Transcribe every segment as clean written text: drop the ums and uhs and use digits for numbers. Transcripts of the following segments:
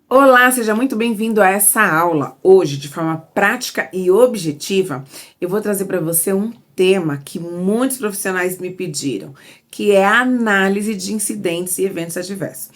Olá, seja muito bem-vindo a essa aula. Hoje, de forma prática e objetiva, eu vou trazer para você um tema que muitos profissionais me pediram, que é a análise de incidentes e eventos adversos.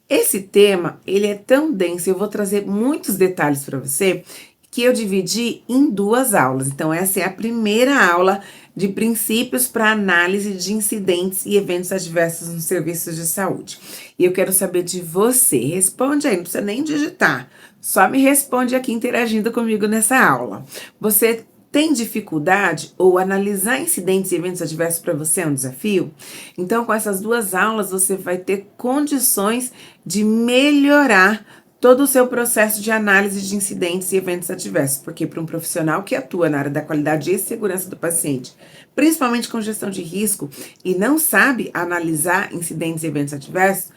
Esse tema, ele é tão denso, eu vou trazer muitos detalhes para você, que eu dividi em duas aulas. Então, essa é a primeira aula de princípios para análise de incidentes e eventos adversos nos serviços de saúde. E eu quero saber de você. Responde aí, não precisa nem digitar. Só me responde aqui interagindo comigo nessa aula. Você tem dificuldade ou analisar incidentes e eventos adversos para você é um desafio? Então, com essas duas aulas, você vai ter condições de melhorar todo o seu processo de análise de incidentes e eventos adversos, porque para um profissional que atua na área da qualidade e segurança do paciente, principalmente com gestão de risco, e não sabe analisar incidentes e eventos adversos,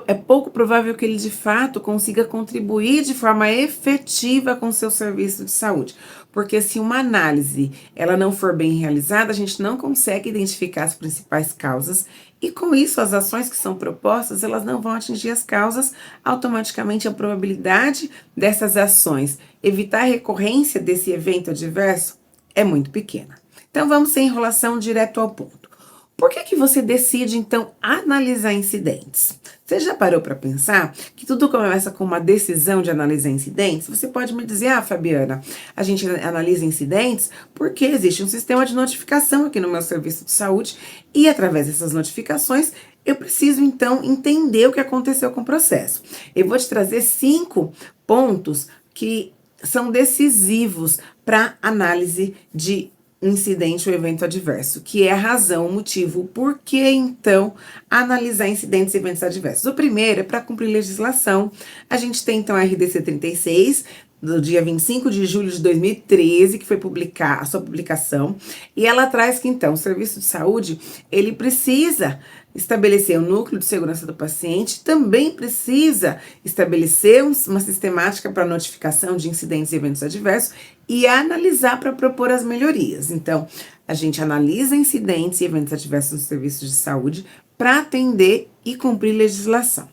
é pouco provável que ele de fato consiga contribuir de forma efetiva com o seu serviço de saúde. Porque se uma análise ela não for bem realizada, a gente não consegue identificar as principais causas e com isso as ações que são propostas, elas não vão atingir as causas, automaticamente a probabilidade dessas ações evitar a recorrência desse evento adverso é muito pequena. Então vamos sem enrolação direto ao ponto. Por que você decide, então, analisar incidentes? Você já parou para pensar que tudo começa com uma decisão de analisar incidentes? Você pode me dizer, Fabiana, a gente analisa incidentes porque existe um sistema de notificação aqui no meu serviço de saúde e através dessas notificações eu preciso, então, entender o que aconteceu com o processo. Eu vou te trazer 5 pontos que são decisivos para análise de incidente ou evento adverso, que é a razão, o motivo, por que então analisar incidentes e eventos adversos. O primeiro é para cumprir legislação. A gente tem então a RDC 36, do dia 25 de julho de 2013, que foi publicar a sua publicação, e ela traz que então o serviço de saúde, ele precisa estabelecer um núcleo de segurança do paciente, também precisa estabelecer uma sistemática para notificação de incidentes e eventos adversos e analisar para propor as melhorias. Então, a gente analisa incidentes e eventos adversos nos serviços de saúde para atender e cumprir legislação.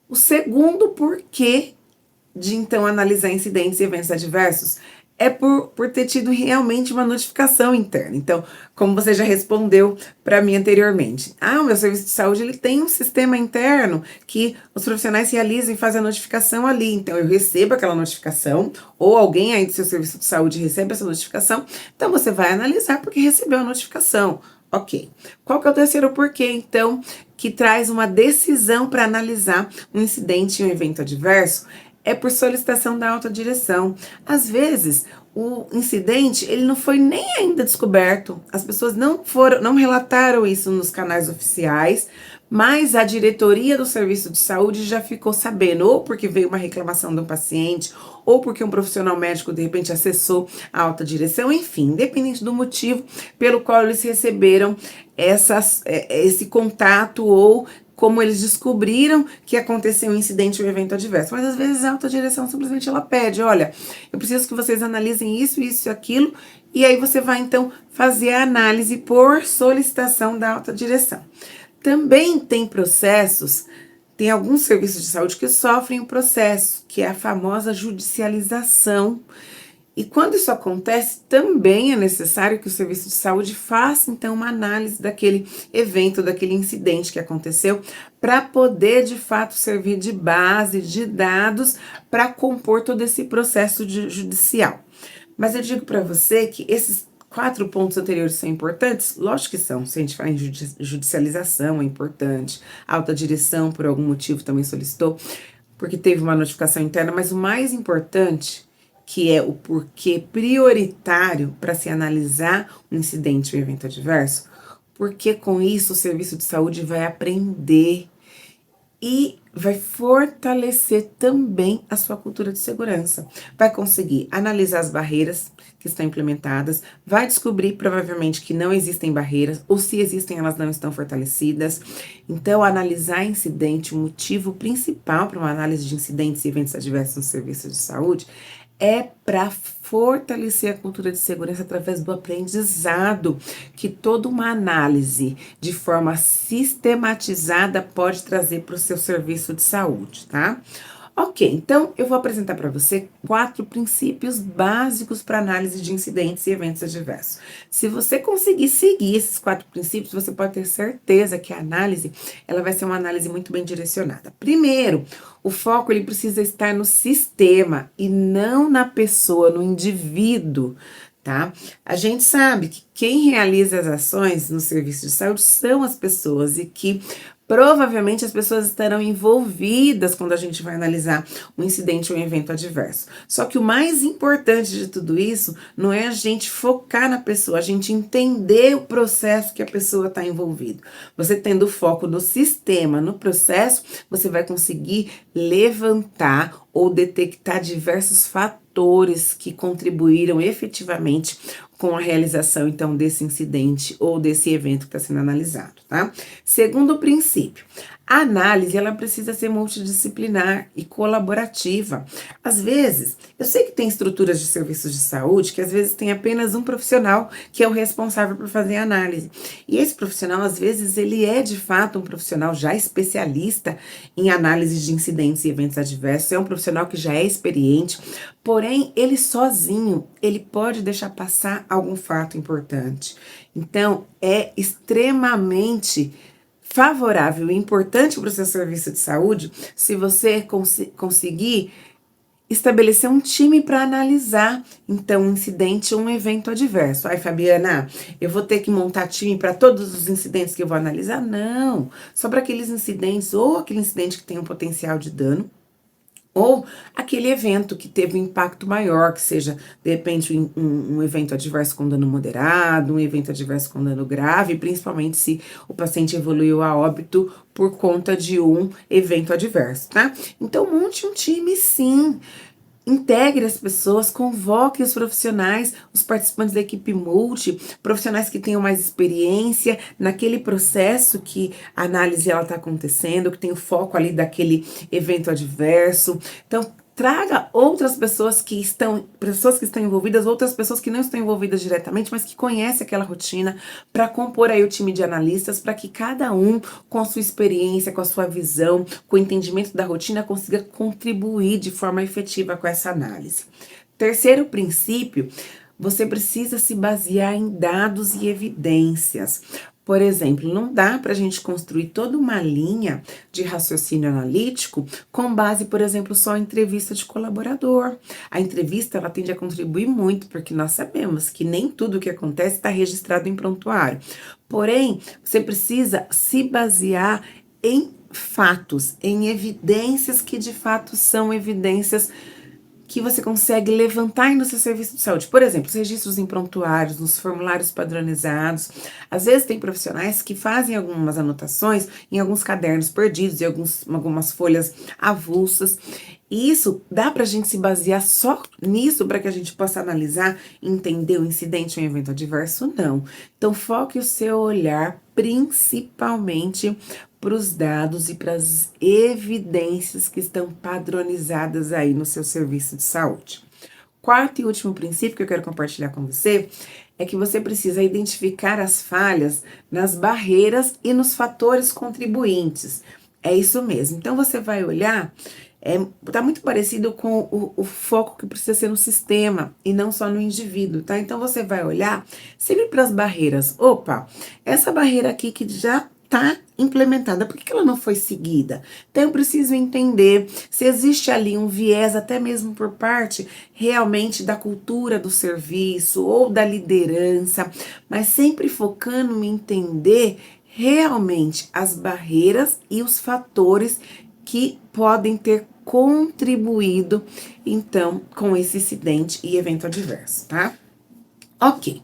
O segundo porquê de então analisar incidentes e eventos adversos é por ter tido realmente uma notificação interna. Então, como você já respondeu para mim anteriormente, o meu serviço de saúde ele tem um sistema interno que os profissionais realizam e fazem a notificação ali. Então, eu recebo aquela notificação, ou alguém aí do seu serviço de saúde recebe essa notificação, então você vai analisar porque recebeu a notificação. Ok. Qual que é o terceiro porquê, então, que traz uma decisão para analisar um incidente e um evento adverso? É por solicitação da alta direção. Às vezes, o incidente, ele não foi nem ainda descoberto. As pessoas não relataram isso nos canais oficiais, mas a diretoria do serviço de saúde já ficou sabendo, ou porque veio uma reclamação de um paciente, ou porque um profissional médico de repente acessou a alta direção, enfim, independente do motivo pelo qual eles receberam esse contato ou como eles descobriram que aconteceu um incidente ou um evento adverso. Mas às vezes a alta direção simplesmente ela pede, olha, eu preciso que vocês analisem isso, isso e aquilo, e aí você vai então fazer a análise por solicitação da alta direção. Também tem processos, tem alguns serviços de saúde que sofrem o processo, que é a famosa judicialização. E quando isso acontece, também é necessário que o serviço de saúde faça, então, uma análise daquele evento, daquele incidente que aconteceu, para poder, de fato, servir de base de dados para compor todo esse processo judicial. Mas eu digo para você que esses 4 pontos anteriores são importantes? Lógico que são. Se a gente fala em judicialização, é importante. A alta direção, por algum motivo, também solicitou, porque teve uma notificação interna, mas o mais importante, que é o porquê prioritário para se analisar um incidente ou evento adverso, porque com isso o serviço de saúde vai aprender e vai fortalecer também a sua cultura de segurança. Vai conseguir analisar as barreiras que estão implementadas, vai descobrir provavelmente que não existem barreiras, ou se existem, elas não estão fortalecidas. Então, analisar incidente, o motivo principal para uma análise de incidentes e eventos adversos no serviço de saúde é para fortalecer a cultura de segurança através do aprendizado, que toda uma análise de forma sistematizada pode trazer para o seu serviço de saúde, tá? Ok, então eu vou apresentar para você 4 princípios básicos para análise de incidentes e eventos adversos. Se você conseguir seguir esses 4 princípios, você pode ter certeza que a análise, ela vai ser uma análise muito bem direcionada. Primeiro, o foco ele precisa estar no sistema e não na pessoa, no indivíduo, tá? A gente sabe que quem realiza as ações no serviço de saúde são as pessoas e que provavelmente as pessoas estarão envolvidas quando a gente vai analisar um incidente ou um evento adverso. Só que o mais importante de tudo isso não é a gente focar na pessoa, a gente entender o processo que a pessoa está envolvida. Você tendo foco no sistema, no processo, você vai conseguir levantar ou detectar diversos fatores que contribuíram efetivamente com a realização, então, desse incidente ou desse evento que está sendo analisado, tá? Segundo princípio, a análise, ela precisa ser multidisciplinar e colaborativa. Às vezes, eu sei que tem estruturas de serviços de saúde que às vezes tem apenas um profissional que é o responsável por fazer a análise. E esse profissional, às vezes, ele é de fato um profissional já especialista em análise de incidentes e eventos adversos, é um profissional que já é experiente, porém, ele sozinho, ele pode deixar passar algum fato importante. Então, é extremamente favorável e importante para o seu serviço de saúde se você conseguir estabelecer um time para analisar, então, um incidente ou um evento adverso. Ai, Fabiana, eu vou ter que montar time para todos os incidentes que eu vou analisar? Não, só para aqueles incidentes ou aquele incidente que tem um potencial de dano, ou aquele evento que teve um impacto maior, que seja, de repente, um evento adverso com dano moderado, um evento adverso com dano grave, principalmente se o paciente evoluiu a óbito por conta de um evento adverso, tá? Então, monte um time, sim. Integre as pessoas, convoque os profissionais, os participantes da equipe multi, profissionais que tenham mais experiência naquele processo que a análise ela está acontecendo, que tem o foco ali daquele evento adverso. Então, traga outras pessoas que estão envolvidas, outras pessoas que não estão envolvidas diretamente, mas que conhecem aquela rotina, para compor aí o time de analistas, para que cada um, com a sua experiência, com a sua visão, com o entendimento da rotina, consiga contribuir de forma efetiva com essa análise. Terceiro princípio, você precisa se basear em dados e evidências. Por exemplo, não dá para a gente construir toda uma linha de raciocínio analítico com base, por exemplo, só em entrevista de colaborador. A entrevista, ela tende a contribuir muito, porque nós sabemos que nem tudo o que acontece está registrado em prontuário. Porém, você precisa se basear em fatos, em evidências que de fato são evidências que você consegue levantar no seu serviço de saúde. Por exemplo, os registros em prontuários, nos formulários padronizados. Às vezes tem profissionais que fazem algumas anotações em alguns cadernos perdidos, em algumas folhas avulsas. E isso dá para a gente se basear só nisso para que a gente possa analisar e entender o incidente ou um evento adverso? Não. Então, foque o seu olhar principalmente para os dados e para as evidências que estão padronizadas aí no seu serviço de saúde. Quarto e último princípio que eu quero compartilhar com você é que você precisa identificar as falhas nas barreiras e nos fatores contribuintes. É isso mesmo. Então você vai olhar, tá muito parecido com o foco que precisa ser no sistema e não só no indivíduo, tá? Então você vai olhar sempre para as barreiras. Opa, essa barreira aqui que já tá implementada, por que ela não foi seguida? Então eu preciso entender se existe ali um viés, até mesmo por parte realmente da cultura do serviço ou da liderança, mas sempre focando em entender realmente as barreiras e os fatores que podem ter contribuído, então, com esse incidente e evento adverso, tá? Ok.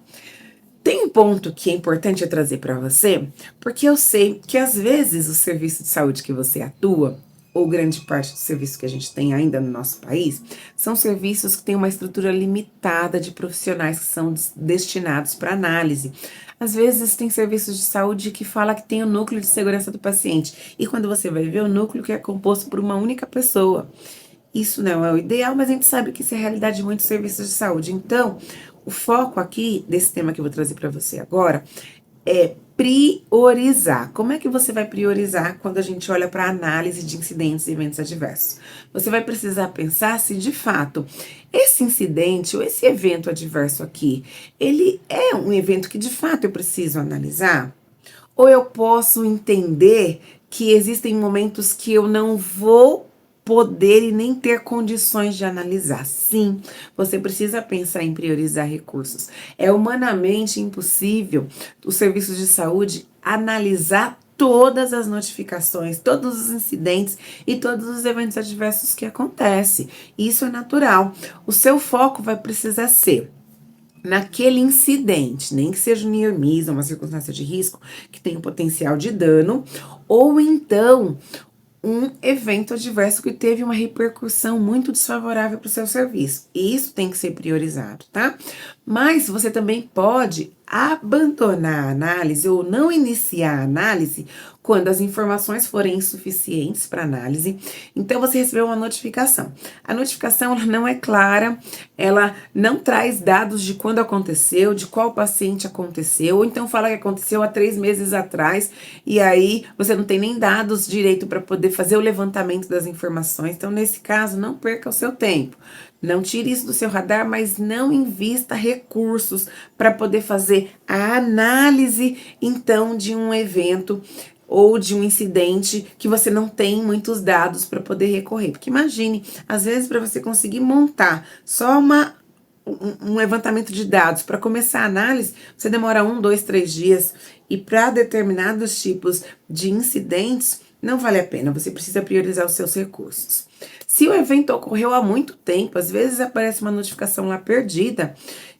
Tem um ponto que é importante eu trazer para você, porque eu sei que às vezes o serviço de saúde que você atua, ou grande parte do serviço que a gente tem ainda no nosso país, são serviços que têm uma estrutura limitada de profissionais que são destinados para análise. Às vezes tem serviços de saúde que fala que tem o núcleo de segurança do paciente, e quando você vai ver o núcleo que é composto por uma única pessoa. Isso não é o ideal, mas a gente sabe que isso é a realidade de muitos serviços de saúde. Então, o foco aqui desse tema que eu vou trazer para você agora é priorizar. Como é que você vai priorizar quando a gente olha para análise de incidentes e eventos adversos? Você vai precisar pensar se de fato esse incidente ou esse evento adverso aqui, ele é um evento que de fato eu preciso analisar? Ou eu posso entender que existem momentos que eu não vou poder e nem ter condições de analisar. Sim, você precisa pensar em priorizar recursos. É humanamente impossível os serviços de saúde analisar todas as notificações, todos os incidentes e todos os eventos adversos que acontecem. Isso é natural. O seu foco vai precisar ser naquele incidente, nem que seja um near miss, uma circunstância de risco que tem um potencial de dano, ou então um evento adverso que teve uma repercussão muito desfavorável para o seu serviço. E isso tem que ser priorizado, tá? Mas você também pode abandonar a análise ou não iniciar a análise quando as informações forem insuficientes para análise. Então você recebeu uma notificação. A notificação ela não é clara, ela não traz dados de quando aconteceu, de qual paciente aconteceu, ou então fala que aconteceu há 3 meses atrás, e aí você não tem nem dados direito para poder fazer o levantamento das informações. Então, nesse caso, não perca o seu tempo. Não tire isso do seu radar, mas não invista recursos para poder fazer a análise, então, de um evento ou de um incidente que você não tem muitos dados para poder recorrer. Porque imagine, às vezes, para você conseguir montar só um levantamento de dados para começar a análise, você demora 1, 2, 3 dias. E para determinados tipos de incidentes, não vale a pena, você precisa priorizar os seus recursos. Se o evento ocorreu há muito tempo, às vezes aparece uma notificação lá perdida,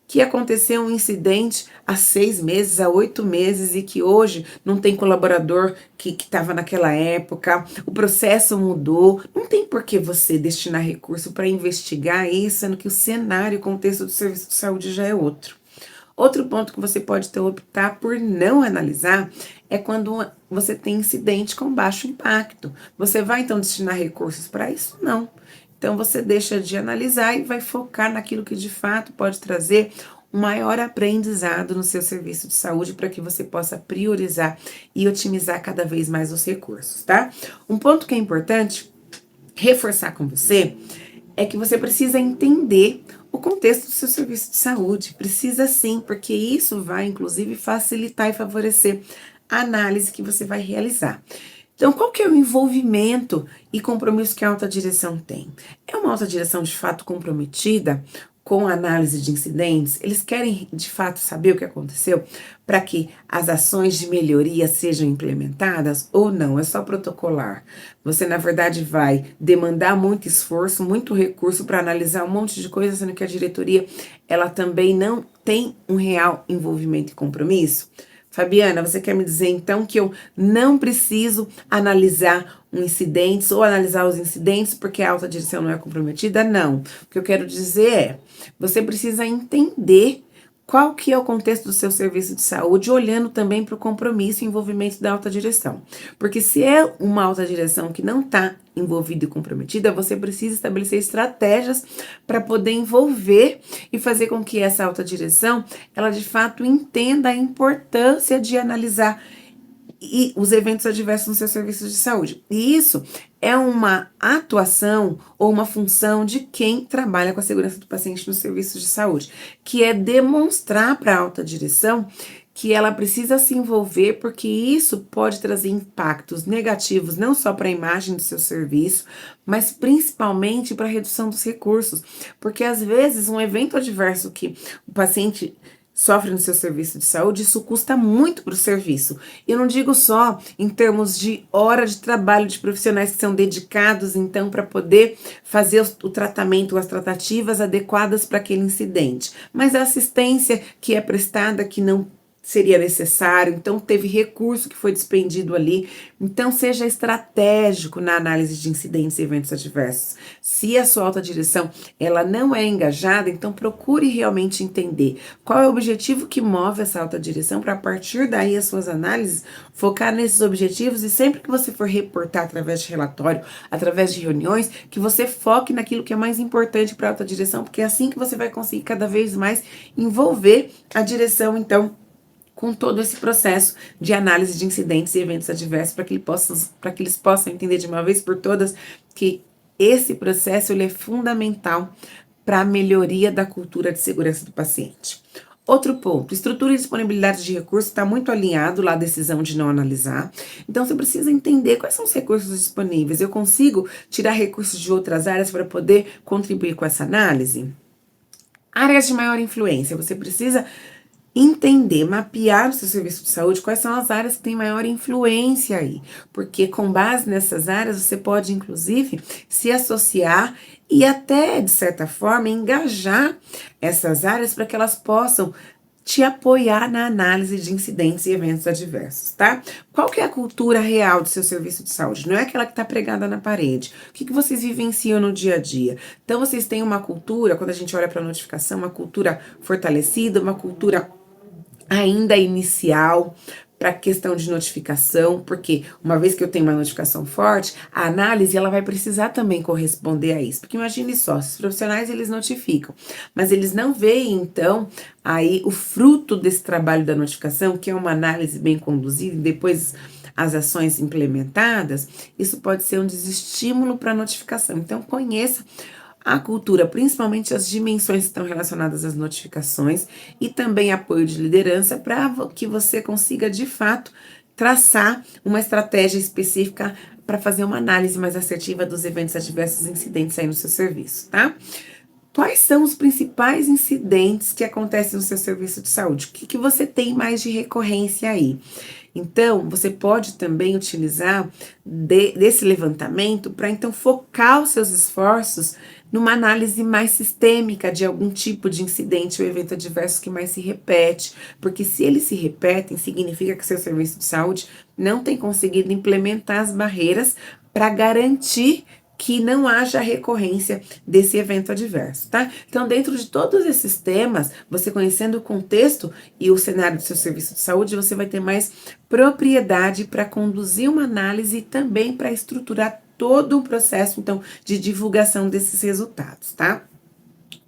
que aconteceu um incidente há 6 meses, há 8 meses, e que hoje não tem colaborador que estava naquela época, o processo mudou, não tem por que você destinar recurso para investigar isso, sendo que o cenário, o contexto do serviço de saúde já é outro. Outro ponto que você pode optar por não analisar é quando você tem incidente com baixo impacto. Você vai então destinar recursos para isso? Não. Então você deixa de analisar e vai focar naquilo que de fato pode trazer um maior aprendizado no seu serviço de saúde para que você possa priorizar e otimizar cada vez mais os recursos, tá? Um ponto que é importante reforçar com você é que você precisa entender o contexto do seu serviço de saúde. Precisa sim, porque isso vai, inclusive, facilitar e favorecer a análise que você vai realizar. Então, qual que é o envolvimento e compromisso que a alta direção tem? É uma alta direção de fato comprometida com a análise de incidentes? Eles querem de fato saber o que aconteceu para que as ações de melhoria sejam implementadas ou não? É só protocolar. Você, na verdade, vai demandar muito esforço, muito recurso para analisar um monte de coisa, sendo que a diretoria ela também não tem um real envolvimento e compromisso. Fabiana, você quer me dizer então que eu não preciso analisar incidentes ou analisar os incidentes porque a alta direção não é comprometida? Não. O que eu quero dizer é, você precisa entender qual que é o contexto do seu serviço de saúde, olhando também para o compromisso e envolvimento da alta direção. Porque se é uma alta direção que não está envolvida e comprometida, você precisa estabelecer estratégias para poder envolver e fazer com que essa alta direção, ela de fato entenda a importância de analisar e os eventos adversos nos seus serviços de saúde. E isso é uma atuação ou uma função de quem trabalha com a segurança do paciente nos serviços de saúde, que é demonstrar para a alta direção que ela precisa se envolver, porque isso pode trazer impactos negativos, não só para a imagem do seu serviço, mas principalmente para a redução dos recursos. Porque às vezes um evento adverso que o paciente sofre no seu serviço de saúde, isso custa muito para o serviço. Eu não digo só em termos de hora de trabalho de profissionais que são dedicados, então, para poder fazer o tratamento, as tratativas adequadas para aquele incidente, mas a assistência que é prestada, que não seria necessário, então teve recurso que foi despendido ali. Então seja estratégico na análise de incidentes e eventos adversos. Se a sua alta direção ela não é engajada, então procure realmente entender qual é o objetivo que move essa alta direção, para a partir daí as suas análises focar nesses objetivos, e sempre que você for reportar através de relatório, através de reuniões, que você foque naquilo que é mais importante para a alta direção, porque é assim que você vai conseguir cada vez mais envolver a direção, então, com todo esse processo de análise de incidentes e eventos adversos para que eles possam entender de uma vez por todas que esse processo ele é fundamental para a melhoria da cultura de segurança do paciente. Outro ponto, estrutura e disponibilidade de recursos está muito alinhado lá à decisão de não analisar. Então, você precisa entender quais são os recursos disponíveis. Eu consigo tirar recursos de outras áreas para poder contribuir com essa análise? Áreas de maior influência, você precisa entender, mapear o seu serviço de saúde, quais são as áreas que têm maior influência aí. Porque com base nessas áreas, você pode, inclusive, se associar e até, de certa forma, engajar essas áreas para que elas possam te apoiar na análise de incidentes e eventos adversos, tá? Qual que é a cultura real do seu serviço de saúde? Não é aquela que está pregada na parede. O que vocês vivenciam no dia a dia? Então, vocês têm uma cultura, quando a gente olha para a notificação, uma cultura fortalecida, uma cultura ainda inicial para questão de notificação, porque uma vez que eu tenho uma notificação forte, a análise ela vai precisar também corresponder a isso. Porque imagine só, os profissionais eles notificam, mas eles não veem então aí o fruto desse trabalho da notificação, que é uma análise bem conduzida e depois as ações implementadas, isso pode ser um desestímulo para a notificação. Então conheça a cultura, principalmente as dimensões que estão relacionadas às notificações e também apoio de liderança para que você consiga, de fato, traçar uma estratégia específica para fazer uma análise mais assertiva dos eventos adversos incidentes aí no seu serviço, tá? Quais são os principais incidentes que acontecem no seu serviço de saúde? O que você tem mais de recorrência aí? Então, você pode também utilizar desse levantamento para então focar os seus esforços numa análise mais sistêmica de algum tipo de incidente ou evento adverso que mais se repete, porque se eles se repetem, significa que seu serviço de saúde não tem conseguido implementar as barreiras para garantir que não haja recorrência desse evento adverso, tá? Então, dentro de todos esses temas, você conhecendo o contexto e o cenário do seu serviço de saúde, você vai ter mais propriedade para conduzir uma análise e também para estruturar todo o processo, então, de divulgação desses resultados, tá?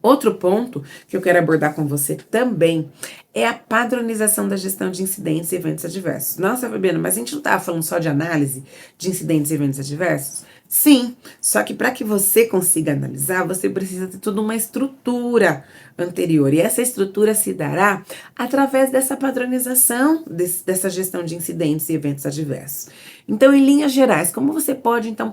Outro ponto que eu quero abordar com você também é a padronização da gestão de incidentes e eventos adversos. Nossa, Fabiana, mas a gente não estava falando só de análise de incidentes e eventos adversos? Sim, só que para que você consiga analisar, você precisa ter toda uma estrutura anterior. E essa estrutura se dará através dessa padronização dessa gestão de incidentes e eventos adversos. Então, em linhas gerais, como você pode, então,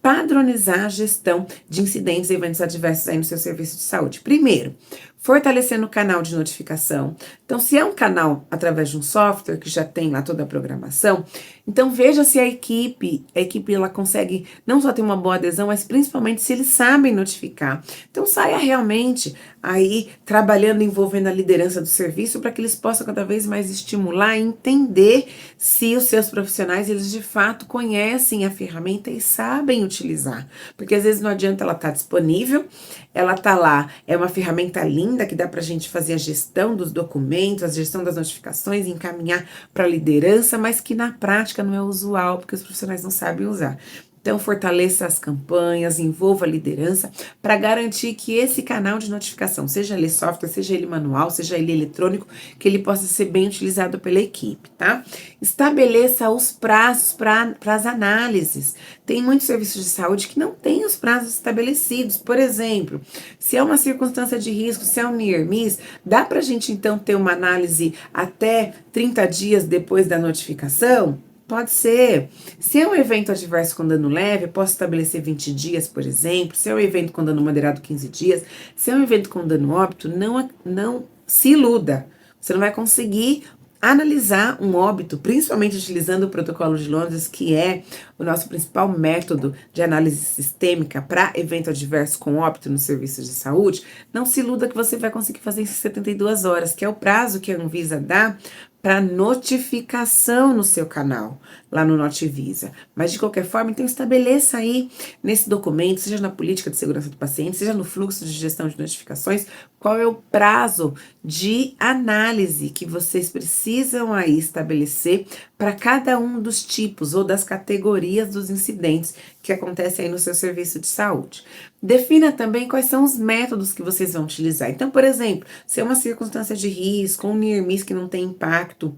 padronizar a gestão de incidentes e eventos adversos aí no seu serviço de saúde? Primeiro, fortalecendo o canal de notificação. Então, se é um canal através de um software que já tem lá toda a programação, então veja se a equipe ela consegue não só ter uma boa adesão, mas principalmente se eles sabem notificar. Então, saia realmente aí trabalhando, envolvendo a liderança do serviço para que eles possam cada vez mais estimular e entender se os seus profissionais, eles de fato conhecem a ferramenta e sabem utilizar. Porque às vezes não adianta ela estar disponível, ela tá lá, é uma ferramenta linda que dá pra gente fazer a gestão dos documentos, a gestão das notificações, encaminhar para a liderança, mas que na prática não é usual, porque os profissionais não sabem usar. Então, fortaleça as campanhas, envolva a liderança para garantir que esse canal de notificação, seja ele software, seja ele manual, seja ele eletrônico, que ele possa ser bem utilizado pela equipe, tá? Estabeleça os prazos para as análises. Tem muitos serviços de saúde que não têm os prazos estabelecidos. Por exemplo, se é uma circunstância de risco, se é um near miss, dá para a gente então ter uma análise até 30 dias depois da notificação? Pode ser. Se é um evento adverso com dano leve, eu posso estabelecer 20 dias, por exemplo. Se é um evento com dano moderado, 15 dias. Se é um evento com dano óbito, não se iluda. Você não vai conseguir analisar um óbito, principalmente utilizando o protocolo de Londres, que é o nosso principal método de análise sistêmica para evento adverso com óbito no serviço de saúde. Não se iluda que você vai conseguir fazer isso em 72 horas, que é o prazo que a Anvisa dá para notificação no seu canal, lá no Notivisa. Mas, de qualquer forma, então estabeleça aí nesse documento, seja na política de segurança do paciente, seja no fluxo de gestão de notificações, qual é o prazo de análise que vocês precisam aí estabelecer para cada um dos tipos ou das categorias dos incidentes que acontece aí no seu serviço de saúde. Defina também quais são os métodos que vocês vão utilizar. Então, por exemplo, se é uma circunstância de risco, um near miss que não tem impacto,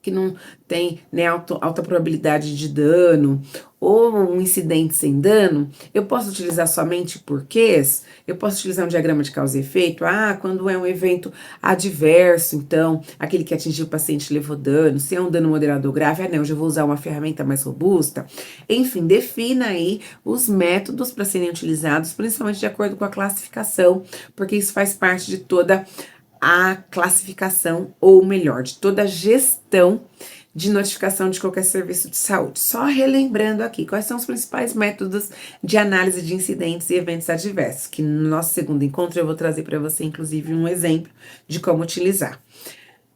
que não tem, né, alta probabilidade de dano, ou um incidente sem dano, eu posso utilizar somente porquês? Eu posso utilizar um diagrama de causa e efeito? Ah, quando é um evento adverso, então, aquele que atingiu o paciente levou dano, se é um dano moderado ou grave, não, eu já vou usar uma ferramenta mais robusta. Enfim, defina aí os métodos para serem utilizados, principalmente de acordo com a classificação, porque isso faz parte de toda a classificação, ou melhor, de toda a gestão de notificação de qualquer serviço de saúde. Só relembrando aqui, quais são os principais métodos de análise de incidentes e eventos adversos, que no nosso segundo encontro eu vou trazer para você, inclusive, um exemplo de como utilizar.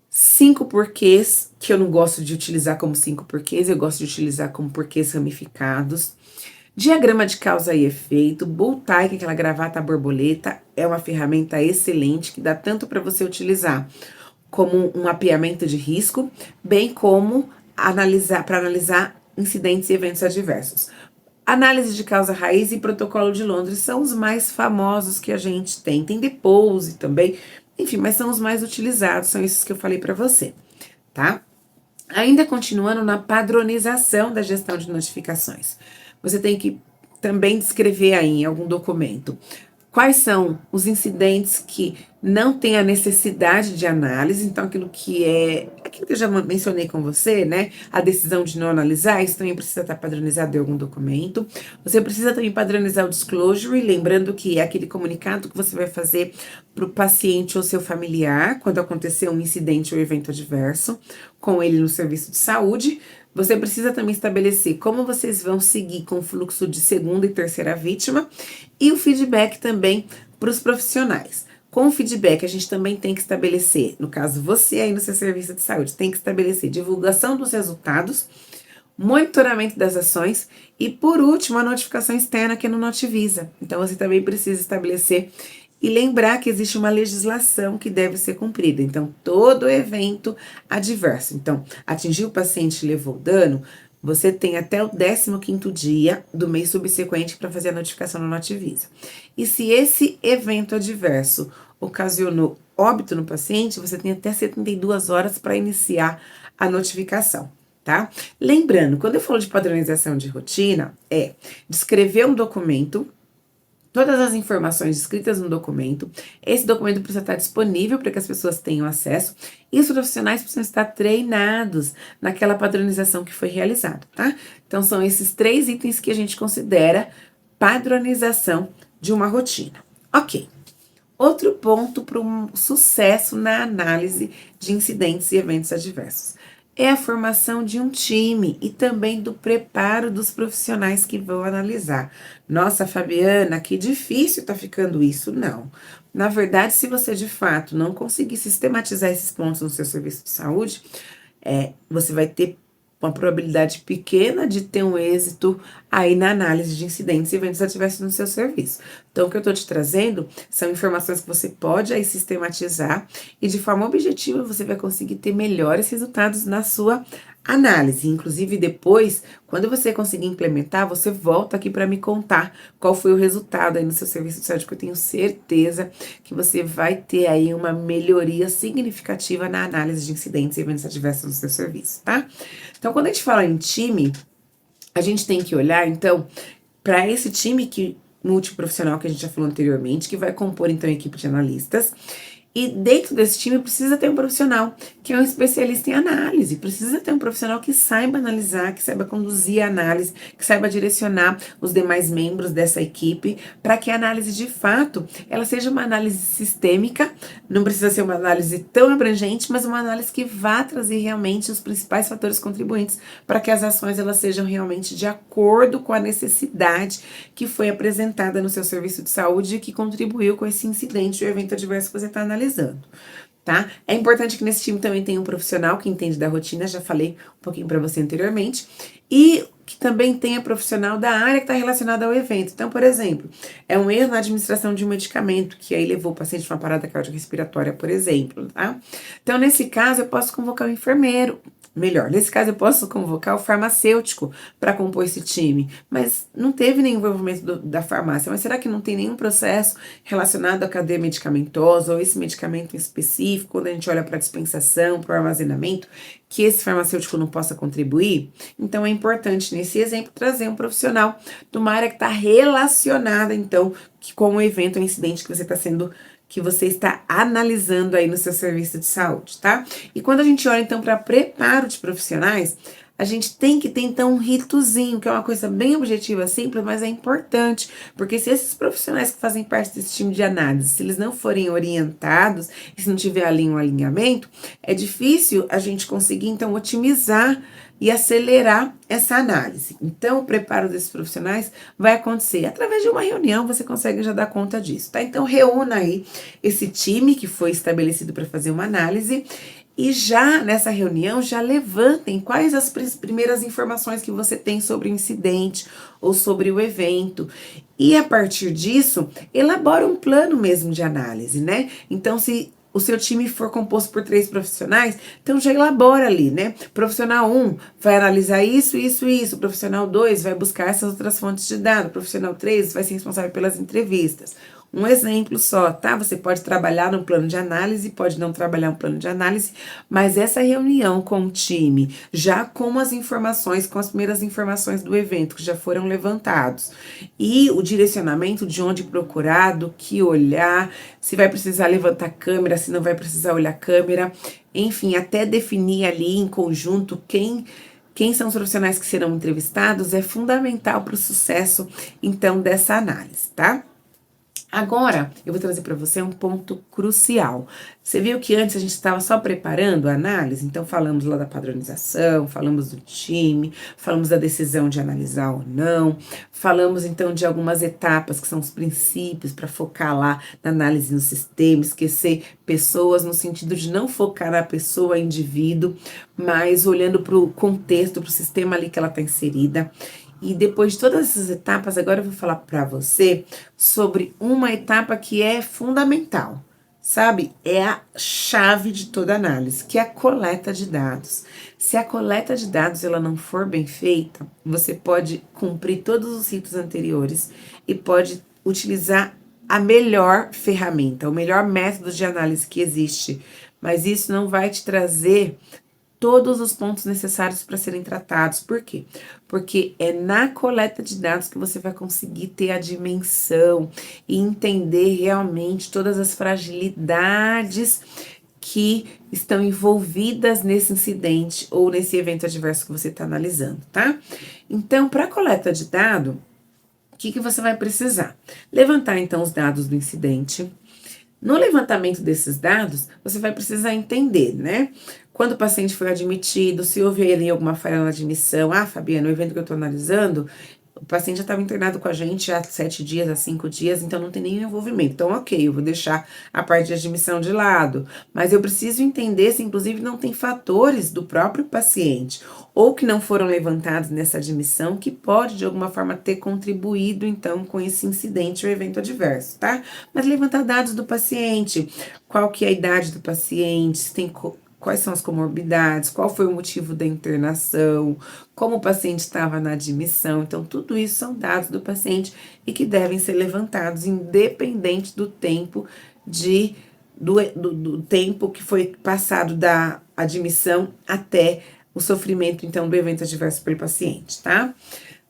5 porquês, que eu não gosto de utilizar como 5 porquês, eu gosto de utilizar como porquês ramificados. Diagrama de causa e efeito, bullseye, que é aquela gravata borboleta, é uma ferramenta excelente que dá tanto para você utilizar como um mapeamento de risco, bem como para analisar incidentes e eventos adversos. Análise de causa raiz e protocolo de Londres são os mais famosos que a gente tem. Tem Depose também, enfim, mas são os mais utilizados, são esses que eu falei para você, tá? Ainda continuando na padronização da gestão de notificações. Você tem que também descrever aí em algum documento quais são os incidentes que não têm a necessidade de análise, então aquilo que eu já mencionei com você, né? A decisão de não analisar, isso também precisa estar padronizado em algum documento. Você precisa também padronizar o disclosure, lembrando que é aquele comunicado que você vai fazer para o paciente ou seu familiar quando acontecer um incidente ou evento adverso com ele no serviço de saúde. Você precisa também estabelecer como vocês vão seguir com o fluxo de segunda e terceira vítima e o feedback também para os profissionais. Com o feedback, a gente também tem que estabelecer, no caso você aí no seu serviço de saúde, tem que estabelecer divulgação dos resultados, monitoramento das ações e, por último, a notificação externa que é no Notivisa. Então, você também precisa estabelecer e lembrar que existe uma legislação que deve ser cumprida. Então, todo evento adverso. Então, atingiu o paciente e levou dano, você tem até o 15º dia do mês subsequente para fazer a notificação no Notivisa. E se esse evento adverso ocasionou óbito no paciente, você tem até 72 horas para iniciar a notificação, tá? Lembrando, quando eu falo de padronização de rotina, é descrever um documento, todas as informações escritas no documento. Esse documento precisa estar disponível para que as pessoas tenham acesso e os profissionais precisam estar treinados naquela padronização que foi realizada, tá? Então, são esses 3 itens que a gente considera padronização de uma rotina. Ok. Outro ponto para um sucesso na análise de incidentes e eventos adversos é a formação de um time e também do preparo dos profissionais que vão analisar. Nossa, Fabiana, que difícil tá ficando isso. Não. Na verdade, se você de fato não conseguir sistematizar esses pontos no seu serviço de saúde, você vai ter uma probabilidade pequena de ter um êxito aí na análise de incidentes e eventos adversos no seu serviço. Então, o que eu tô te trazendo são informações que você pode aí sistematizar e de forma objetiva você vai conseguir ter melhores resultados na sua análise. Inclusive, depois, quando você conseguir implementar, você volta aqui para me contar qual foi o resultado aí no seu serviço de saúde, que eu tenho certeza que você vai ter aí uma melhoria significativa na análise de incidentes e eventos adversos no seu serviço, tá? Então, quando a gente fala em time, a gente tem que olhar, então, para esse time multiprofissional que a gente já falou anteriormente, que vai compor, então, a equipe de analistas. E dentro desse time precisa ter um profissional que é um especialista em análise, precisa ter um profissional que saiba analisar, que saiba conduzir a análise, que saiba direcionar os demais membros dessa equipe, para que a análise de fato, ela seja uma análise sistêmica, não precisa ser uma análise tão abrangente, mas uma análise que vá trazer realmente os principais fatores contribuintes para que as ações elas sejam realmente de acordo com a necessidade que foi apresentada no seu serviço de saúde e que contribuiu com esse incidente ou evento adverso que você está analisando. Tá? É importante que nesse time também tenha um profissional que entende da rotina, já falei um pouquinho para você anteriormente, e que também tenha profissional da área que está relacionada ao evento. Então, por exemplo, é um erro na administração de um medicamento, que aí levou o paciente a uma parada cardiorrespiratória, por exemplo, tá? Então, nesse caso, eu posso convocar um enfermeiro Melhor, nesse caso eu posso convocar o farmacêutico para compor esse time, mas não teve nenhum envolvimento da farmácia. Mas será que não tem nenhum processo relacionado à cadeia medicamentosa ou esse medicamento em específico, quando a gente olha para a dispensação, para o armazenamento, que esse farmacêutico não possa contribuir? Então é importante, nesse exemplo, trazer um profissional de uma área que está relacionada, então, com o evento, o incidente que você está analisando aí no seu serviço de saúde, tá? E quando a gente olha, então, para preparo de profissionais, a gente tem que ter, então, um ritozinho, que é uma coisa bem objetiva, simples, mas é importante, porque se esses profissionais que fazem parte desse time de análise, se eles não forem orientados, e se não tiver ali um alinhamento, é difícil a gente conseguir, então, otimizar e acelerar essa análise. Então, o preparo desses profissionais vai acontecer através de uma reunião, você consegue já dar conta disso, tá? Então, reúna aí esse time que foi estabelecido para fazer uma análise e já nessa reunião, já levantem quais as primeiras informações que você tem sobre o incidente ou sobre o evento. E a partir disso, elabora um plano mesmo de análise, né? Então, se o seu time for composto por 3 profissionais, então já elabora ali, né? Profissional 1 vai analisar isso, isso e isso. Profissional 2 vai buscar essas outras fontes de dados. Profissional 3 vai ser responsável pelas entrevistas. Um exemplo só, tá? Você pode trabalhar no plano de análise, pode não trabalhar no plano de análise, mas essa reunião com o time, já com as informações, com as primeiras informações do evento que já foram levantados, e o direcionamento de onde procurar, do que olhar, se vai precisar levantar câmera, se não vai precisar olhar câmera, enfim, até definir ali em conjunto quem são os profissionais que serão entrevistados, é fundamental para o sucesso, então, dessa análise, tá? Agora, eu vou trazer para você um ponto crucial. Você viu que antes a gente estava só preparando a análise? Então, falamos lá da padronização, falamos do time, falamos da decisão de analisar ou não, falamos então de algumas etapas que são os princípios para focar lá na análise no sistema, esquecer pessoas no sentido de não focar na pessoa, indivíduo, mas olhando para o contexto, para o sistema ali que ela está inserida. E depois de todas essas etapas, agora eu vou falar para você sobre uma etapa que é fundamental, sabe? É a chave de toda análise, que é a coleta de dados. Se a coleta de dados ela não for bem feita, você pode cumprir todos os ritos anteriores e pode utilizar a melhor ferramenta, o melhor método de análise que existe, mas isso não vai te trazer todos os pontos necessários para serem tratados. Por quê? Porque é na coleta de dados que você vai conseguir ter a dimensão e entender realmente todas as fragilidades que estão envolvidas nesse incidente ou nesse evento adverso que você está analisando, tá? Então, para a coleta de dado, o que você vai precisar? Levantar, então, os dados do incidente. No levantamento desses dados, você vai precisar entender, né? Quando o paciente foi admitido, se houve ali alguma falha na admissão. Ah, Fabiana, o evento que eu estou analisando, o paciente já estava internado com a gente há 7 dias, há 5 dias, então não tem nenhum envolvimento. Então, ok, eu vou deixar a parte de admissão de lado, mas eu preciso entender se, inclusive, não tem fatores do próprio paciente ou que não foram levantados nessa admissão que pode, de alguma forma, ter contribuído, então, com esse incidente ou evento adverso, tá? Mas levantar dados do paciente, qual que é a idade do paciente, se tem quais são as comorbidades, qual foi o motivo da internação, como o paciente estava na admissão. Então, tudo isso são dados do paciente e que devem ser levantados independente do tempo do tempo que foi passado da admissão até o sofrimento, então, do evento adverso pelo paciente, tá?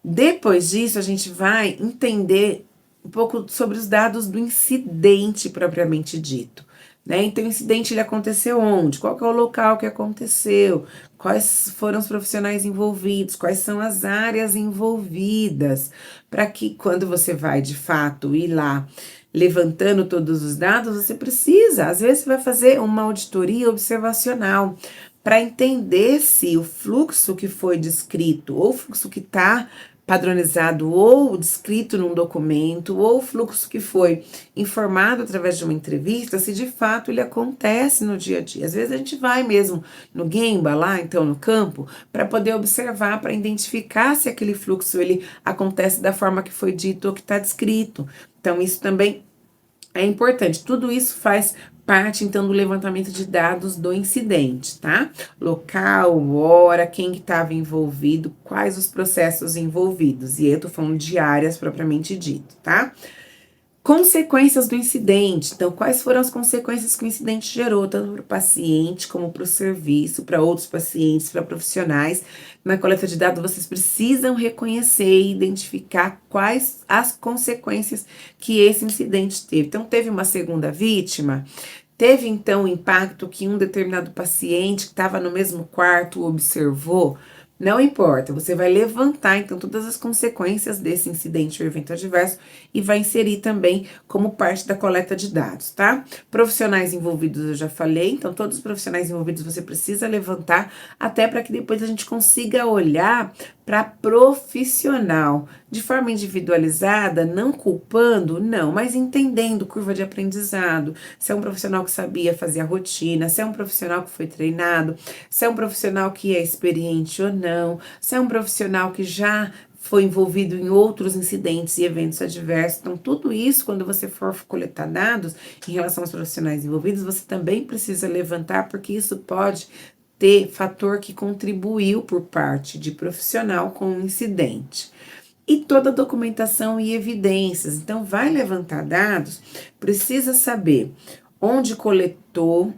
Depois disso, a gente vai entender um pouco sobre os dados do incidente propriamente dito, né? Então, o incidente ele aconteceu onde? Qual que é o local que aconteceu? Quais foram os profissionais envolvidos? Quais são as áreas envolvidas? Para que quando você vai, de fato, ir lá levantando todos os dados, você precisa, às vezes, você vai fazer uma auditoria observacional para entender se o fluxo que foi descrito, ou o fluxo que está padronizado ou descrito num documento, ou o fluxo que foi informado através de uma entrevista, se de fato ele acontece no dia a dia. Às vezes a gente vai mesmo no Gemba, lá então no campo, para poder observar, para identificar se aquele fluxo ele acontece da forma que foi dito ou que está descrito. Então isso também é importante. Tudo isso faz parte então do levantamento de dados do incidente, tá? Local, hora, quem que estava envolvido, quais os processos envolvidos. E eu tô falando de áreas propriamente dito, tá? Consequências do incidente. Então, quais foram as consequências que o incidente gerou, tanto para o paciente como para o serviço, para outros pacientes, para profissionais. Na coleta de dados, vocês precisam reconhecer e identificar quais as consequências que esse incidente teve. Então, teve uma segunda vítima. Teve, então, o impacto que um determinado paciente que estava no mesmo quarto observou. Não importa, você vai levantar, então, todas as consequências desse incidente ou evento adverso e vai inserir também como parte da coleta de dados, tá? Profissionais envolvidos eu já falei, então, todos os profissionais envolvidos você precisa levantar, até para que depois a gente consiga olhar para profissional, de forma individualizada, não culpando, não, mas entendendo curva de aprendizado, se é um profissional que sabia fazer a rotina, se é um profissional que foi treinado, se é um profissional que é experiente ou não, se é um profissional que já foi envolvido em outros incidentes e eventos adversos. Então, tudo isso, quando você for coletar dados em relação aos profissionais envolvidos, você também precisa levantar, porque isso pode ter fator que contribuiu por parte de profissional com o incidente. E toda a documentação e evidências. Então, vai levantar dados, precisa saber onde coletou,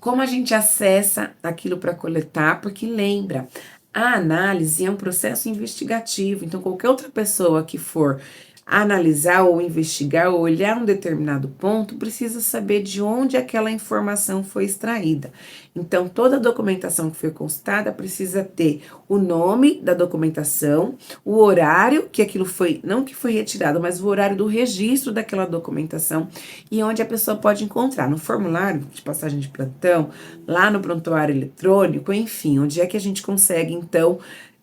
como a gente acessa aquilo para coletar, porque lembra, a análise é um processo investigativo, então qualquer outra pessoa que for analisar ou investigar ou olhar um determinado ponto precisa saber de onde aquela informação foi extraída. Então, toda a documentação que foi constada precisa ter o nome da documentação, o horário que aquilo foi, não que foi retirado, mas o horário do registro daquela documentação e onde a pessoa pode encontrar no formulário de passagem de plantão, lá no prontuário eletrônico, enfim, onde é que a gente consegue, então,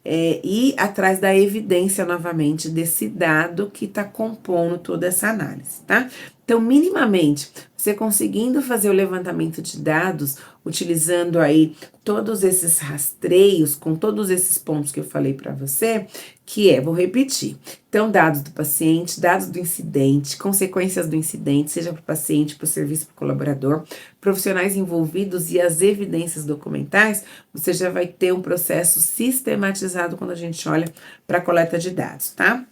ir atrás da evidência novamente desse dado que está compondo toda essa análise, tá? Então, minimamente, você conseguindo fazer o levantamento de dados, utilizando aí todos esses rastreios, com todos esses pontos que eu falei para você, vou repetir. Então, dados do paciente, dados do incidente, consequências do incidente, seja para o paciente, para o serviço, para o colaborador, profissionais envolvidos e as evidências documentais, você já vai ter um processo sistematizado quando a gente olha para a coleta de dados, tá?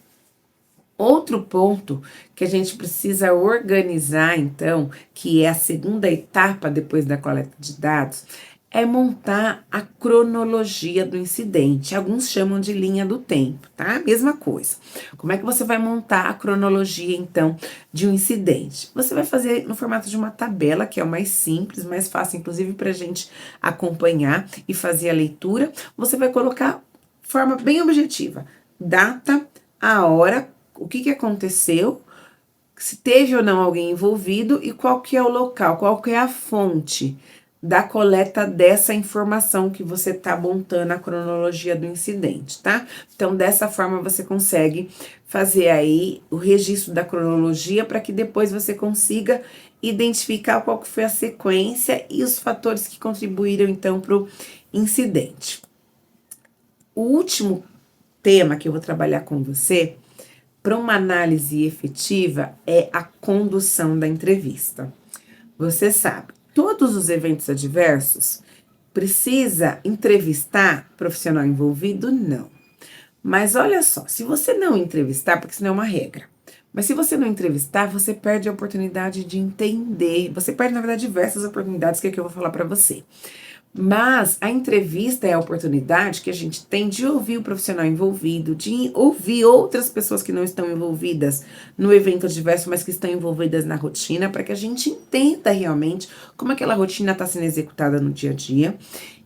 Outro ponto que a gente precisa organizar, então, que é a segunda etapa depois da coleta de dados, é montar a cronologia do incidente. Alguns chamam de linha do tempo, tá? Mesma coisa. Como é que você vai montar a cronologia, então, de um incidente? Você vai fazer no formato de uma tabela, que é o mais simples, mais fácil, inclusive, para a gente acompanhar e fazer a leitura. Você vai colocar de forma bem objetiva: data, a hora, o que aconteceu, se teve ou não alguém envolvido e qual que é o local, qual que é a fonte da coleta dessa informação que você está montando a cronologia do incidente, tá? Então, dessa forma, você consegue fazer aí o registro da cronologia para que depois você consiga identificar qual que foi a sequência e os fatores que contribuíram, então, para o incidente. O último tema que eu vou trabalhar com você para uma análise efetiva é a condução da entrevista. Você sabe, todos os eventos adversos precisa entrevistar profissional envolvido? Não. Mas olha só, se você não entrevistar, porque isso não é uma regra, mas se você não entrevistar, você perde a oportunidade de entender, você perde, na verdade, diversas oportunidades que é que eu vou falar para você. Mas a entrevista é a oportunidade que a gente tem de ouvir o profissional envolvido, de ouvir outras pessoas que não estão envolvidas no evento adverso, mas que estão envolvidas na rotina, para que a gente entenda realmente como aquela rotina está sendo executada no dia a dia.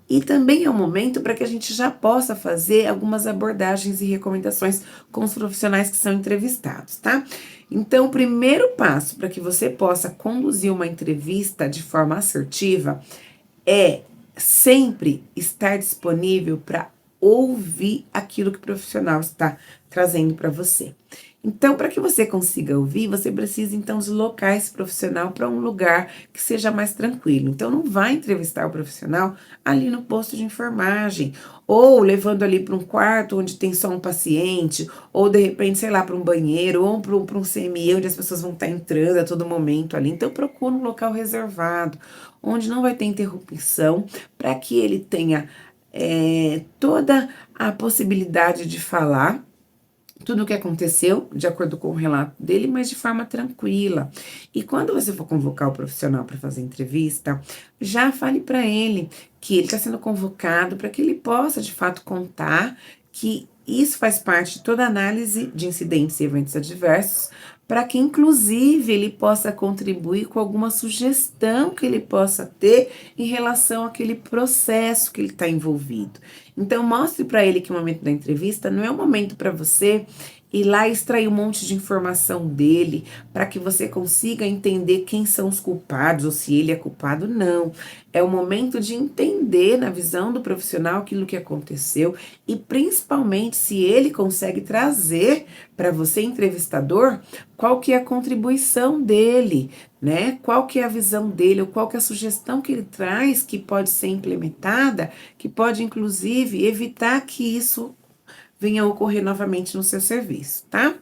E também é um momento para que a gente já possa fazer algumas abordagens e recomendações com os profissionais que são entrevistados, tá? Então, o primeiro passo para que você possa conduzir uma entrevista de forma assertiva é sempre estar disponível para ouvir aquilo que o profissional está trazendo para você. Então, para que você consiga ouvir, você precisa então deslocar esse profissional para um lugar que seja mais tranquilo. Então, não vai entrevistar o profissional ali no posto de enfermagem, ou levando ali para um quarto onde tem só um paciente, ou de repente, sei lá, para um banheiro, ou para um CME onde as pessoas vão estar entrando a todo momento ali. Então, procura um local reservado, onde não vai ter interrupção, para que ele tenha toda a possibilidade de falar tudo o que aconteceu, de acordo com o relato dele, mas de forma tranquila. E quando você for convocar o profissional para fazer entrevista, já fale para ele que ele está sendo convocado para que ele possa, de fato, contar que isso faz parte de toda análise de incidentes e eventos adversos, para que, inclusive, ele possa contribuir com alguma sugestão que ele possa ter em relação àquele processo que ele está envolvido. Então, mostre para ele que o momento da entrevista não é um momento para você ir lá e extrair um monte de informação dele, para que você consiga entender quem são os culpados ou se ele é culpado, não. É o momento de entender, na visão do profissional, aquilo que aconteceu e, principalmente, se ele consegue trazer para você, entrevistador, qual que é a contribuição dele, né? Qual que é a visão dele, ou qual que é a sugestão que ele traz que pode ser implementada, que pode, inclusive, evitar que isso venha a ocorrer novamente no seu serviço, tá?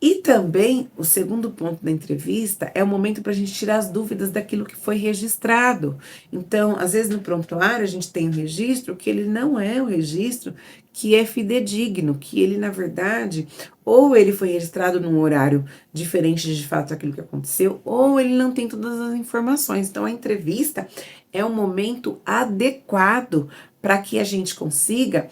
E também, o segundo ponto da entrevista é o momento para a gente tirar as dúvidas daquilo que foi registrado. Então, às vezes no prontuário a gente tem um registro que ele não é um registro que é fidedigno, que ele, na verdade, ou ele foi registrado num horário diferente de fato daquilo que aconteceu, ou ele não tem todas as informações. Então, a entrevista é um momento adequado para que a gente consiga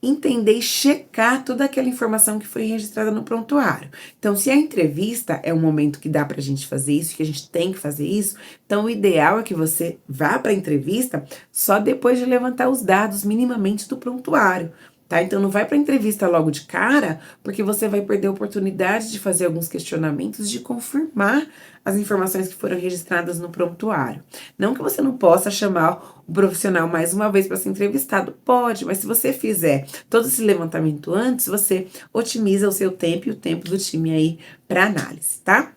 entender e checar toda aquela informação que foi registrada no prontuário. Então, se a entrevista é um momento que dá pra gente fazer isso, que a gente tem que fazer isso, então o ideal é que você vá para a entrevista só depois de levantar os dados minimamente do prontuário. Tá? Então não vai para a entrevista logo de cara, porque você vai perder a oportunidade de fazer alguns questionamentos, de confirmar as informações que foram registradas no prontuário. Não que você não possa chamar o profissional mais uma vez para ser entrevistado, pode, mas se você fizer todo esse levantamento antes, você otimiza o seu tempo e o tempo do time aí para análise, tá?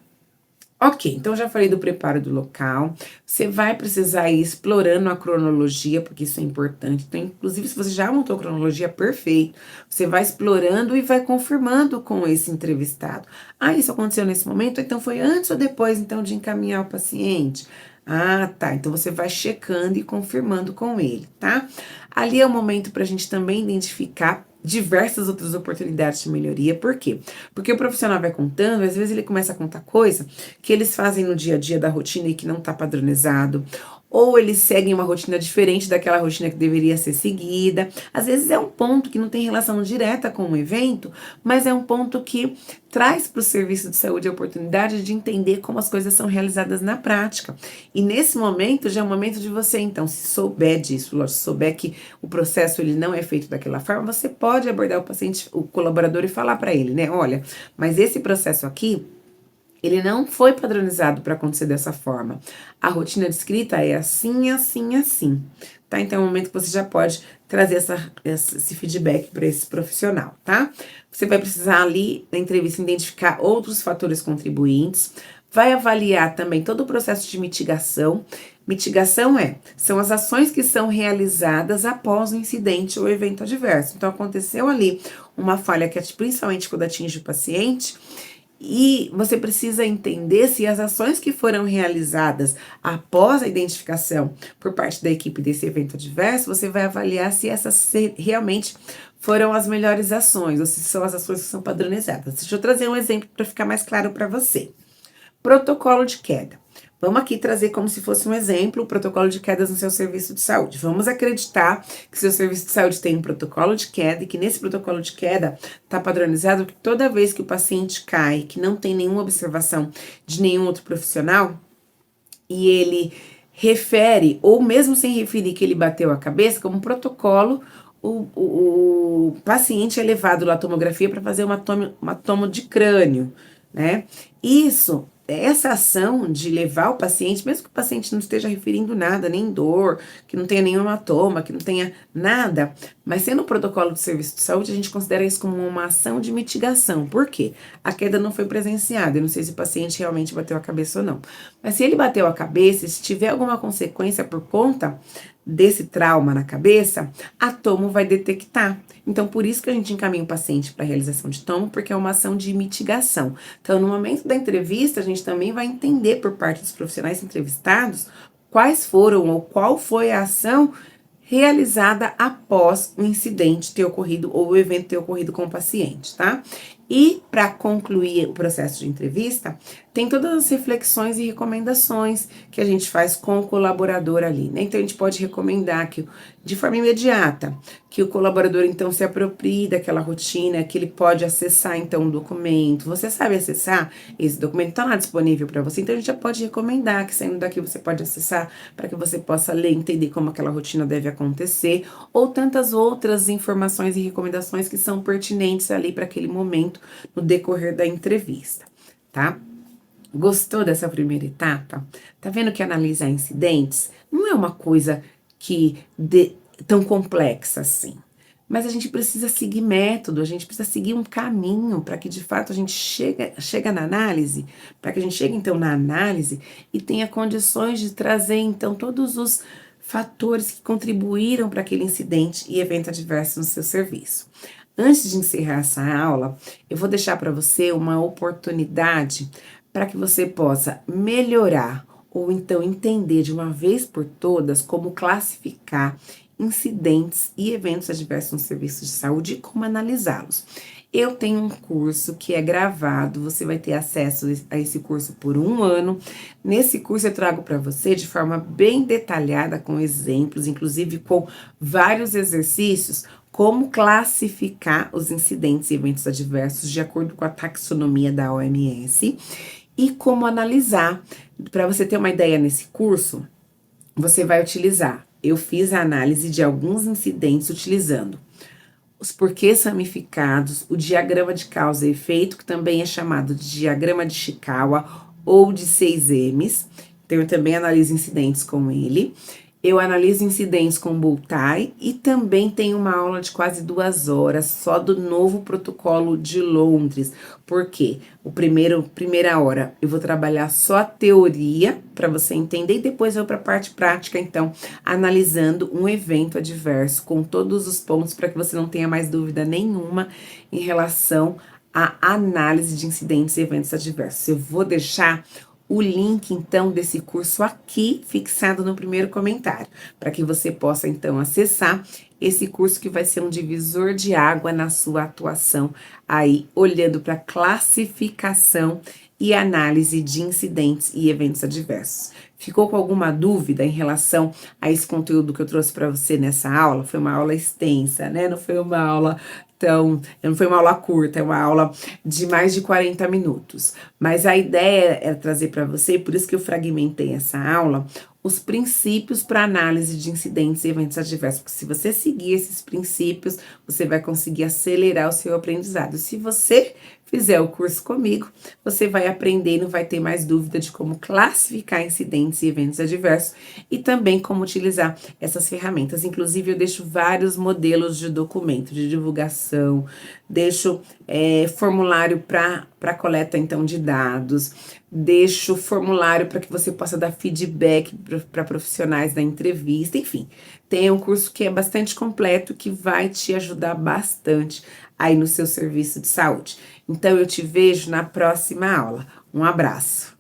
Ok, então já falei do preparo do local. Você vai precisar ir explorando a cronologia, porque isso é importante. Então, inclusive, se você já montou a cronologia, perfeito. Você vai explorando e vai confirmando com esse entrevistado. Ah, isso aconteceu nesse momento? Então, foi antes ou depois, então, de encaminhar o paciente? Ah, tá. Então, você vai checando e confirmando com ele, tá? Ali é o momento para a gente também identificar diversas outras oportunidades de melhoria. Por quê? Porque o profissional vai contando, às vezes ele começa a contar coisa que eles fazem no dia a dia da rotina e que não está padronizado, ou eles seguem uma rotina diferente daquela rotina que deveria ser seguida. Às vezes é um ponto que não tem relação direta com o evento, mas é um ponto que traz para o serviço de saúde a oportunidade de entender como as coisas são realizadas na prática. E nesse momento já é o momento de você, então, se souber disso, lógico, se souber que o processo ele não é feito daquela forma, você pode abordar o paciente, o colaborador e falar para ele, né? Olha, mas esse processo aqui ele não foi padronizado para acontecer dessa forma. A rotina de escrita é assim, assim, assim. Tá? Então é um momento que você já pode trazer esse feedback para esse profissional, tá? Você vai precisar ali, na entrevista, identificar outros fatores contribuintes. Vai avaliar também todo o processo de mitigação. Mitigação são as ações que são realizadas após o incidente ou evento adverso. Então, aconteceu ali uma falha que principalmente quando atinge o paciente, e você precisa entender se as ações que foram realizadas após a identificação por parte da equipe desse evento adverso, você vai avaliar se essas realmente foram as melhores ações, ou se são as ações que são padronizadas. Deixa eu trazer um exemplo para ficar mais claro para você. Protocolo de queda. Vamos aqui trazer como se fosse um exemplo o protocolo de quedas no seu serviço de saúde. Vamos acreditar que seu serviço de saúde tem um protocolo de queda e que nesse protocolo de queda está padronizado que toda vez que o paciente cai, que não tem nenhuma observação de nenhum outro profissional, e ele refere, ou mesmo sem referir que ele bateu a cabeça, como protocolo, o paciente é levado lá à tomografia para fazer uma tomo de crânio, né? Isso essa ação de levar o paciente, mesmo que o paciente não esteja referindo nada, nem dor, que não tenha nenhum hematoma, que não tenha nada, mas sendo um protocolo de serviço de saúde, a gente considera isso como uma ação de mitigação. Por quê? A queda não foi presenciada, eu não sei se o paciente realmente bateu a cabeça ou não. Mas se ele bateu a cabeça, se tiver alguma consequência por conta desse trauma na cabeça, a tomo vai detectar. Então, por isso que a gente encaminha o paciente para a realização de tomo, porque é uma ação de mitigação. Então, no momento da entrevista, a gente também vai entender por parte dos profissionais entrevistados quais foram ou qual foi a ação realizada após o incidente ter ocorrido ou o evento ter ocorrido com o paciente, tá? E para concluir o processo de entrevista, tem todas as reflexões e recomendações que a gente faz com o colaborador ali, né? Então a gente pode recomendar que, de forma imediata, que o colaborador então se aproprie daquela rotina, que ele pode acessar então o documento. Você sabe acessar esse documento? Está lá disponível para você, então a gente já pode recomendar que saindo daqui você pode acessar para que você possa ler, entender como aquela rotina deve acontecer, ou tantas outras informações e recomendações que são pertinentes ali para aquele momento no decorrer da entrevista, tá? Gostou dessa primeira etapa? Tá vendo que analisar incidentes não é uma coisa tão complexa assim. Mas a gente precisa seguir método, a gente precisa seguir um caminho para que de fato a gente chega na análise, para que a gente chegue então na análise e tenha condições de trazer então todos os fatores que contribuíram para aquele incidente e evento adverso no seu serviço. Antes de encerrar essa aula, eu vou deixar para você uma oportunidade para que você possa melhorar ou então entender de uma vez por todas como classificar incidentes e eventos adversos no serviço de saúde e como analisá-los. Eu tenho um curso que é gravado, você vai ter acesso a esse curso por 1 ano. Nesse curso eu trago para você de forma bem detalhada, com exemplos, inclusive com vários exercícios, como classificar os incidentes e eventos adversos de acordo com a taxonomia da OMS e como analisar. Para você ter uma ideia nesse curso, você vai utilizar. Eu fiz a análise de alguns incidentes utilizando os porquês ramificados, o diagrama de causa e efeito, que também é chamado de diagrama de Chikawa ou de 6Ms. Então, eu também analiso incidentes com ele. Eu analiso incidentes com Bullseye e também tenho uma aula de quase 2 horas só do novo protocolo de Londres. Por quê? Primeira hora eu vou trabalhar só a teoria para você entender e depois eu vou para a parte prática, então, analisando um evento adverso com todos os pontos para que você não tenha mais dúvida nenhuma em relação à análise de incidentes e eventos adversos. Eu vou deixar o link, então, desse curso aqui, fixado no primeiro comentário, para que você possa, então, acessar esse curso que vai ser um divisor de água na sua atuação, aí, olhando para classificação e análise de incidentes e eventos adversos. Ficou com alguma dúvida em relação a esse conteúdo que eu trouxe para você nessa aula? Foi uma aula extensa, né? Não foi uma aula não foi uma aula curta, é uma aula de mais de 40 minutos. Mas a ideia é trazer para você, por isso que eu fragmentei essa aula, os princípios para análise de incidentes e eventos adversos. Porque se você seguir esses princípios, você vai conseguir acelerar o seu aprendizado. Se você fizer o curso comigo, você vai aprender e não vai ter mais dúvida de como classificar incidentes e eventos adversos e também como utilizar essas ferramentas. Inclusive, eu deixo vários modelos de documento, de divulgação, deixo formulário para coleta, então, de dados, deixo formulário para que você possa dar feedback para profissionais da entrevista, enfim. Tem um curso que é bastante completo, que vai te ajudar bastante aí no seu serviço de saúde. Então, eu te vejo na próxima aula. Um abraço.